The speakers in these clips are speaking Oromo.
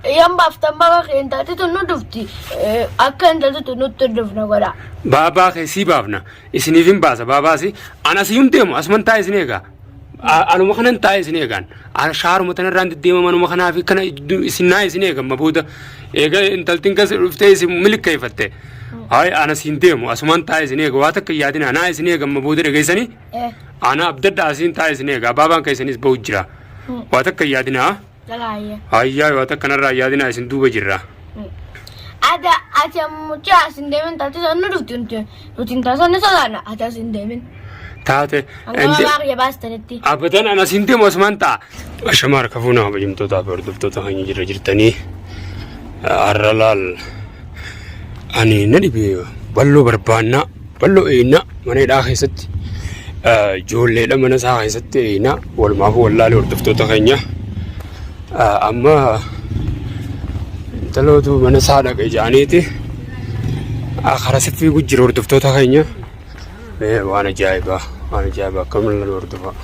Yam baftan baba kenta tu nu dufti. Akan tu nu terdufna gora. Baba ke si babna. Isini vim basa baba si. Ana si yuntemo asmanta isini ega. Anu makanan tayo isini egan. Al sharu matanan rand dima manu makana fi kana isina isini ega mabuda. Ega intaltin kas rufte isi milik kaifatte. Ay ana si yuntemo asmanta isini ega. Wata kayadina ana isini ega mabuda ega isani. Ana abdada asin tayo isini ega. Baba ka isani is bawjira. Wata kayadina. Ayya wata kanarra yadina isin duba jirra. Ada aja mucha sindemen tati sanu rutin ta sanu salana aja sindemen. Taate. Angga ya basta netti. Abadan ana sintemo asmanta. Ashamar kafuna bajimto ta berdufto ta hanyi jirtani. Arralal. Ani nadi be ballo barbanna ballo ina mane da khaysatti. Jolle da mana sa khaysatti ina wal ma huwa wallahi berdufto ta hanya. Amma talootu mana saadha qajaaniiti akhara sifi gujjira hordoftoota keenya waan ajaa'ibaa akkamiin lan hordofa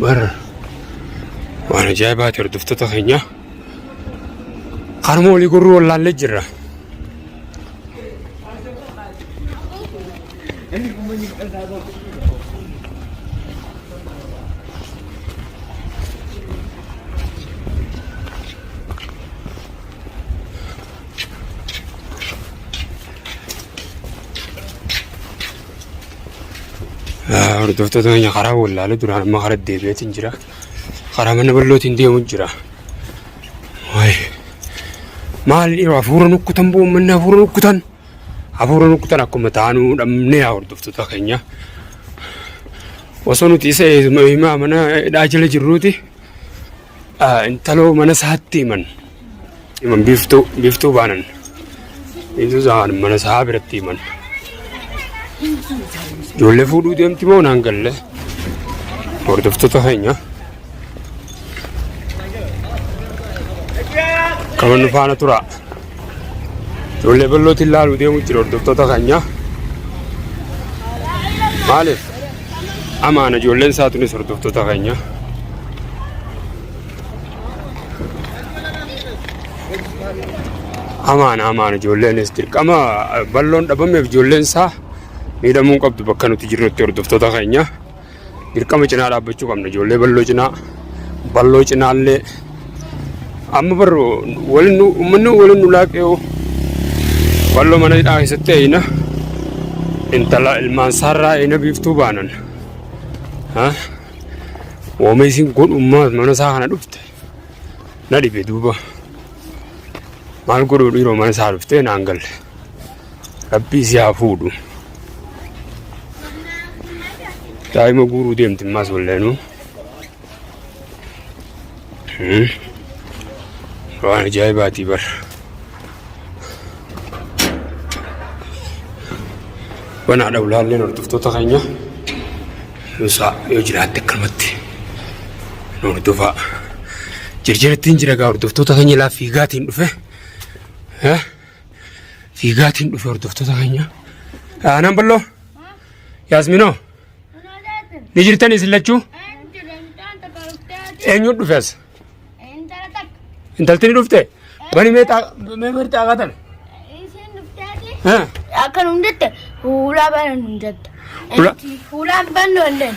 bar وانا جايبها تردفتها خينيا قرموا لي يقولوا والله اللي جرى ردفتها خينيا قرا ولا لا درا ما خرد دي بيت انجرا قرامنا بلوتين دي وجرا واي مال يعفور نكتن بو من عفور نكتن اكو متانو دمني اوردفتو تخنيا وصونو تيسه ما منا داجل جروتي انتلو من ساتي من بيفتو بانن يزو زان من صابرتي من جولة فودو ديمتي مو نانغل اوردفتو تخنيا kaman faana tura jolle ballooti laalu deemu jira hordoftoota keenya maaliif amaana jolleen saatunis hordoftoota keenya amaana jolleenis dirqama balloon dhabameef jolleen saa miidhamuun qabdu bakka nuti jirrutti hordoftoota keenya dirqama cinaa dhaabbachuu qabna jollee balloo cinaallee amma barro walinu laaqeeyo ballo mana dhaayisatti ayina intala ilmaan sarraa ayina biiftuu baanan woomeysin kun ummaa mana isaa kana dhufte na dhibe duuba maal godhuu dhiiroo mana isaa dhufte naan galle rabbii si haa fuudhu daa'ima guuruu deemti ammaas walleenuu waan ajaa'ibaati bar wanaadha ulaalleen hordoftoota keenya yoo jiraatte akkanumatti nu hordofaa jirjirattiin jira gaa hordoftoota keenya laa fiigaatiin dhufe hordoftoota keenya aanaan balloo yaasminoo ni jirtan isin lachuu eenyuun dhufees intaltini dhufte bani meeqatti agatan akan hundette hula banan hundette hula banno nden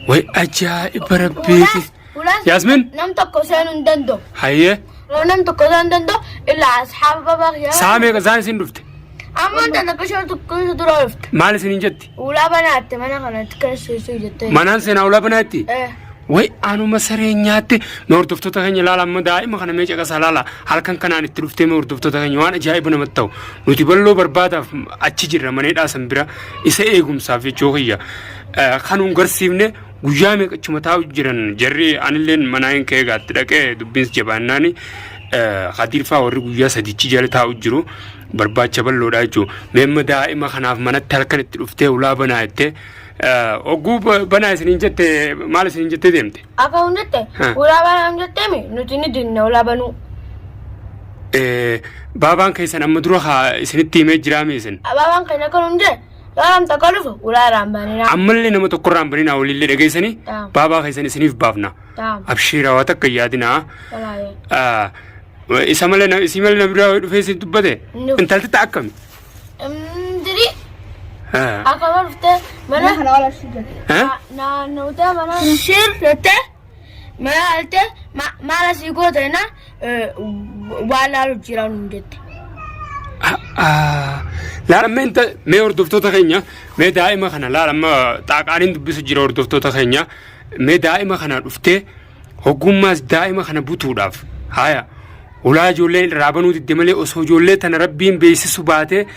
way ajaa'iba rabbiiti yasmin nam tokko seen hundando hayye nam tokko seen hundando illa ashaab baba ya saame ka zaan sin dhufte amma ntana kashor tokko dura dhufte maal sin jetti hula banaatte mana kanatti keessu jette manaan seen hula banaatti way anuma sareenyaatti hordoftoota keenya laala amma daa'ima kana meeqa qasa laala halkan kanaan itti dhuftee hordoftoota keenya waan ajaa'iba namatti ta'u nuti balloo barbaadaaf achi jirra maneedhaa san bira isa eegumsaaf jechuu kiyya kanuun garsiifne guyyaa meeqachuma taa'u jiran jarri anilleen manaayin ka'ee gaatti dhaqee dubbiinsi jabaannaani hadiirfaa warri guyyaa sadichi jala taa'u jiru barbaacha balloodhaa jechuudha meemma daa'ima kanaaf manatti halkan itti dhuftee ulaa banaa jettee oguu banaa isiniin jette maal isiniin jettee deemte? Akka hundatti ulaa banaan jetteemi nuti ni dinna ulaa banuu. Baabaan keessan amma dura isinitti himee jiraame isin? Baabaan keenya kan hundee yaalam takka dhufu ulaa raambanina. Ammallee nama tokko raambanina walillee dhageessanii baabaa keessan isiniif baafna. Abshiira waa takka yaadinaa. Isa malee isii malee namni biraa dhufee isin dubbate intalti ta'a akkami? Diri. Akkama dhuftee mana kana wala shirrate. Naannoo mana shirrate mana halte maala sii gooteena waan laaluuf jiran hundatti. Laala mee hordoftoota keenya mee daa'ima kana laala amma xaaqaaniin dubbisu jira hordoftoota keenya mee daa'ima kana dhuftee hoggummaas daa'ima kana butuudhaaf haaya ulaa ijoolleen raabanuu didde malee osoo ijoollee tana rabbiin beeksisu baatee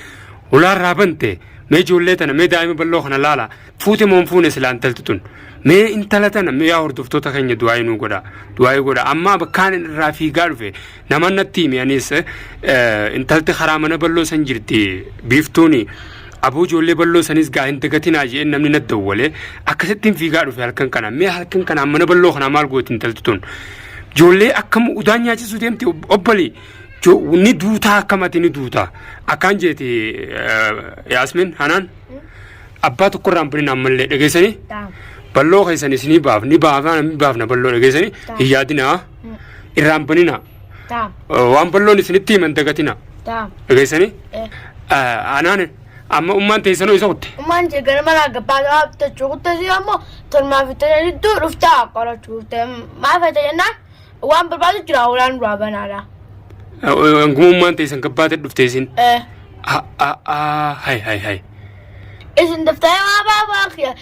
ulaa raabante mee ijoollee tana mee daa'ima bal'oo kana laala fuute moo fuune silaa intalti tun mee intala tana mee yaa hordoftoota keenya du'aayii nuu godha amma bakkaan irraa fiigaa dhufe nama natti himi anis intalti karaa mana bal'oo san jirti biiftuuni aboo ijoollee bal'oo sanis gaa hin dagatinaa jeen namni na dawwalee akkasittiin fiigaa dhufe halkan kana mee halkan kana mana bal'oo kana maal gooti intalti tun ijoollee akkam udaan nyaachisuu deemte obbolii ni duutaa akkamati ni duutaa akkaan jeeti Yaasmin Hanaan abbaa tokko irraan biniin ammallee dhageessanii bal'oo keessan isinii baafna bal'oo dhageessanii hin yaadinaa irraan banina waan bal'oon isinitti himan dagatina dhageessanii Hanaan amma ummaan teessanoo isa kutte. Ummaan jeegara malaa gabbaa dhaabtachuu kuttasi ammoo tolmaa fitanii iddoo dhuftaa qorachuu maal fayyadaa jennaan waan barbaadu jira ulaan duraa banaadha. Angumummaan teessan gabbaate dhufteesin. Hai. Isin daftaree waa baabaa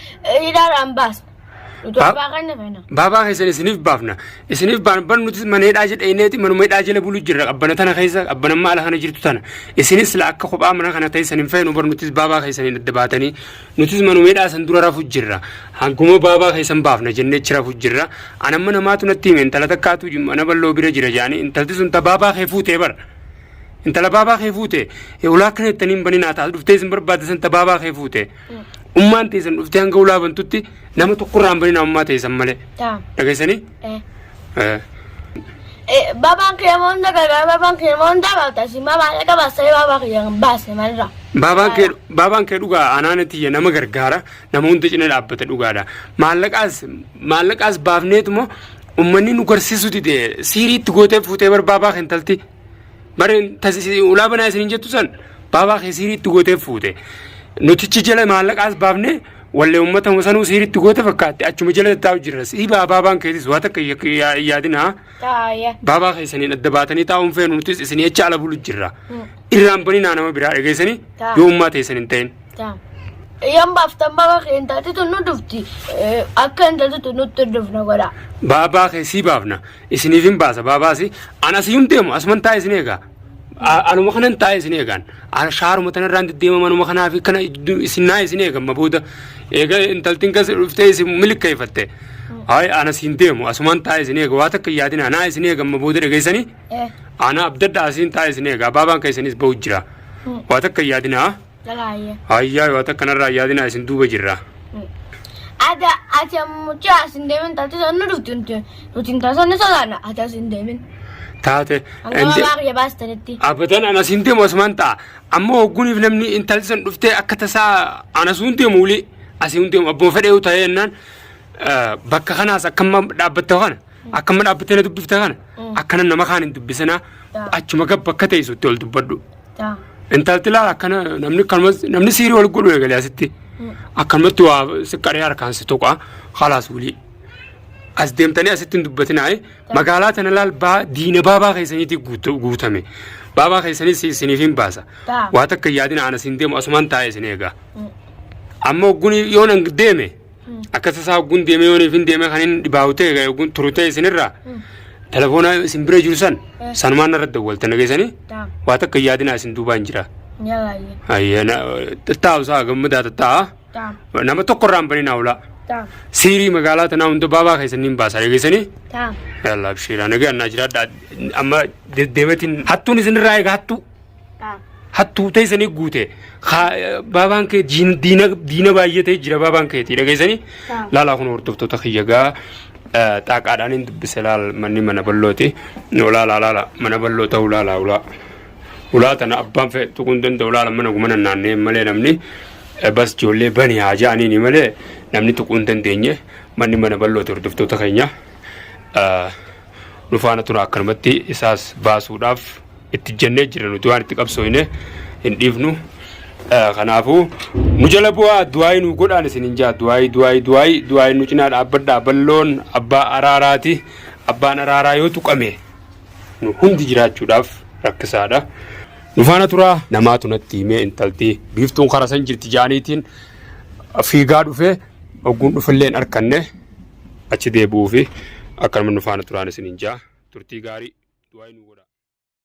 hidhaadhaan baasna. Baabaa keessan isiniif baafna. Isiniif baafna nuti maneedhaa jedheeneeti manuma hidhaa jala buluu jirra qabbana tana keessa qabbanammaa ala kana jirtu tana. Isinis la akka kophaa mana kana teessan hin fayyinu bar nutis baabaa keessaniin adda baatanii nutis manuma hidhaa san dura rafuu jirra. Hanguma baabaa keessan baafna jennee achi rafuu jirra. Anamma namaatu natti hime intala takkaatu mana bal'oo bira jira jaanii intalti sun ta baabaa kee fuutee bara. Intala baabaa kee fuute ulaa kana jettaniin baninaa taatu dhuftee isin barbaadde san ta baabaa kee fuute. Ummaan teessan dhuftee hanga ulaa bantutti nama tokko irraan baninaa ummaa teessan malee. Dhageessanii? Baabaan kee monda gargaara baabaan kee monda baatasi maalee qabaasee baabaa kee baasne maalirraa. Baabaan kee dhugaa anaanatti nama gargaara nama hunda cina dhaabbata dhugaadha. Maallaqaas baafneetuma ummanni nu garsiisu dide siiriitti gootee fuutee bar baabaa kee intalti. Bareen ulaa banaa isiniin jettu san baabaa kee siiriitti gootee fuute. Nutichi jala maallaqaas baafne wallee uummata sanuu siiriitti goote fakkaatti achuma jala taa'u jirra. Siibaa baabaan keetis waa takka yaadinaa. Baabaa keessaniin adda baatanii taa'uun feenu nutis isin jecha ala bulu jirra. Irraan baninaa nama biraa dhageessanii yoo ummaa teessan hin ta'in. Yan baaftan baabaa kee intalti tun nu dhufti akka intalti tun nutti dhufna godha. Baabaa kee sii baafna isiniif hin baasa baabaasi ana siyyuun deemu asuman taa'e isin eegaa. Anuma kanan taa'e isin eegaan shaaruma tanarraan deddeema manuma kanaa fi kana isin naa isin eegan mabuuda eega intaltiin kas dhuftee isin milikkeeffatte hayi ana siin deemu asuman taa'e isin eega waa takka yaadina naa isin eegan mabuuda dhageessanii ana abdadda asiin taa'e isin eegaa baabaan keessanis bahu jira waa takka yaadina hayyaa waa takka narraa yaadina isin duuba jirra. Ati mucaa asin deemin taate sannu dhufti nuti intalti sodaanna ati asin deemin. Taate. Abadan ana siin deemu asumaan ta'a ammoo hogguniif namni intalti san dhuftee akka tasaa ana suun deemu uli asiin deemu abboon fedhee ta'ee jennaan bakka kanaas akkamma dhaabbatte kana akkamma dhaabbattee na dubbifte kana akkana nama kaan hin dubbisanaa achuma gabba akka teessutti ol dubbadhu. Intalti laala akkana namni siirii wal godhu eegalee asitti akkanumatti waa siqqaree harkaan si tuqa khalaas ulii. As deemtanii asitti hin dubbatinaa magaalaa tana laal diina baabaa keessaniitti guutame baabaa keessanis isiniif hin baasa waa takka yaadina ana siin deemu asumaan taa'e isin eegaa amma hogguun yoon an deeme akka tasaa hogguun deeme yooniif hin deeme kan hin dhibaawutee hogguun turutee isinirraa telefoona isin bira jiru sanumaan irra dawwaltan dhageessanii waa takka yaadina isin duubaan jira. Taa'usaa gammadaa tatta'a nama tokko irraan baninaa ulaa. Sirii magaalaa tanaa hunda baabaa keessaniin baasaa dhageessanii? Abshiiraan egaa annaa jiraadhaa amma deddeebitiin hattuun isinirraa egaa hattuu? hattuu teessanii guute baabaan kee diina baay'atee jira baabaan keetii dhageessanii laalaa kun hordoftoota kiyyagaa xaaqaadhaan hin dubbise laal manni mana ballooti laala mana balloo ta'uu laala ulaa tana abbaan fee tuquun danda'u laala mana naannee malee namni bas ijoollee bani haa ja'aniini malee namni tuquun dandeenye manni mana ballooti hordoftoota keenya nufaana tura akkanumatti isaas baasuudhaaf itti jennee jira nuti waan itti qabsoofne hin dhiifnu kanaafuu nu jala bu'aa du'aayi nu godhaan isinin jaa du'aayi nu cinaa dhaabbadhaa balloon abbaa araaraati abbaan araaraa yoo tuqame nu hundi jiraachuudhaaf rakkisaadha nufaana turaa namaatu natti himee intaltii biiftuun karaa san jirti jaaniitiin fiigaa dhufee ogguun dhufillee hin arkanne achi deebi'uu fi akkanuma nufaana turaan isinin jaa turtii gaarii du'aayi nu godhaa